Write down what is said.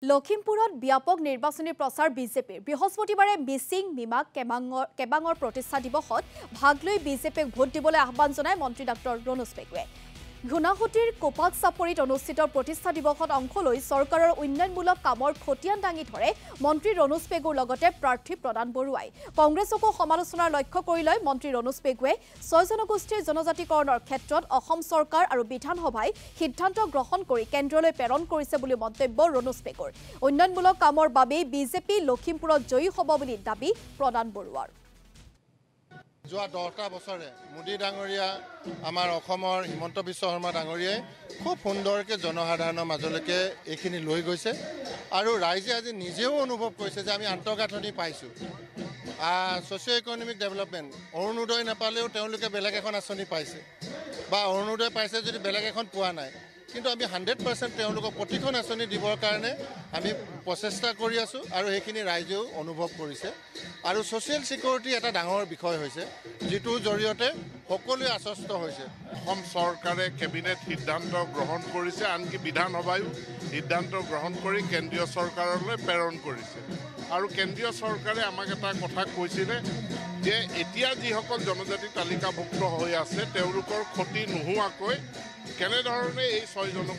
লখিমপুৰত ব্যাপক নিৰ্বাচনী প্ৰচাৰ বিজেপিৰ বৃহস্পতিবাৰে মিচিং মিমাক কেবাঙৰ প্ৰতিষ্ঠা দিৱসত ভাগ লৈ বিজেপিক ভোট দিবলৈ আহ্বান জনায় মন্ত্ৰী ডাক্তৰ ৰণোজ পেগুৱে ঘুনাহুটিৰ কোপাক চাপৰিত অনুষ্ঠিত প্ৰতিষ্ঠা দিৱসত অংশ লৈ চৰকাৰৰ উন্নয়নমূলক কামৰ খতিয়ান দাঙি ধৰে মন্ত্ৰী ৰণোজ পেগুৰ লগতে প্ৰাৰ্থী প্ৰদান বৰুৱাই কংগ্ৰেছকো সমালোচনাৰ লক্ষ্য কৰি লয় মন্ত্ৰী ৰণোজ পেগুৱে ৬ জনগোষ্ঠীৰ জনজাতিকৰণৰ ক্ষেত্ৰত অসম চৰকাৰ আৰু বিধানসভাই সিদ্ধান্ত গ্ৰহণ কৰি কেন্দ্ৰলৈ প্ৰেৰণ কৰিছে বুলি মন্তব্য ৰণোজ পেগুৰ উন্নয়নমূলক কামৰ বাবে বিজেপি লখিমপুৰত জয়ী হ'ব বুলি দাবী প্ৰদান বৰুৱাৰ যোৱা 10টা বছৰে মোদী ডাঙৰীয়া আমাৰ অসমৰ হিমন্ত বিশ্ব শৰ্মা ডাঙৰীয়াই খুব সুন্দৰকৈ জনসাধাৰণৰ মাজলৈকে এইখিনি লৈ গৈছে আৰু ৰাইজে আজি নিজেও অনুভৱ কৰিছে যে আমি আন্তঃগাঁথনি পাইছোঁ ছ'চিঅ' ইকনমিক ডেভেলপমেণ্ট অৰুণোদয় নাপালেও তেওঁলোকে বেলেগ এখন আঁচনি পাইছে বা অৰুণোদয় পাইছে যদি বেলেগ এখন পোৱা নাই কিন্তু আমি 100% তেওঁলোকক প্ৰতিখন আঁচনি দিবৰ কাৰণে আমি প্ৰচেষ্টা কৰি আছোঁ আৰু সেইখিনি ৰাইজেও অনুভৱ কৰিছে আৰু ছ'চিয়েল ছিকিউৰিটি এটা ডাঙৰ বিষয় হৈছে যিটোৰ জৰিয়তে সকলোৱে আশ্বস্ত হৈছে অসম চৰকাৰে কেবিনেট সিদ্ধান্ত গ্ৰহণ কৰিছে আনকি বিধানসভায়ো সিদ্ধান্ত গ্ৰহণ কৰি কেন্দ্ৰীয় চৰকাৰলৈ প্ৰেৰণ কৰিছে আৰু কেন্দ্ৰীয় চৰকাৰে আমাক এটা কথা কৈছিলে যে এতিয়া যিসকল জনজাতি তালিকাভুক্ত হৈ আছে তেওঁলোকৰ ক্ষতি নোহোৱাকৈ কেনেধৰণে এই ৬ জনক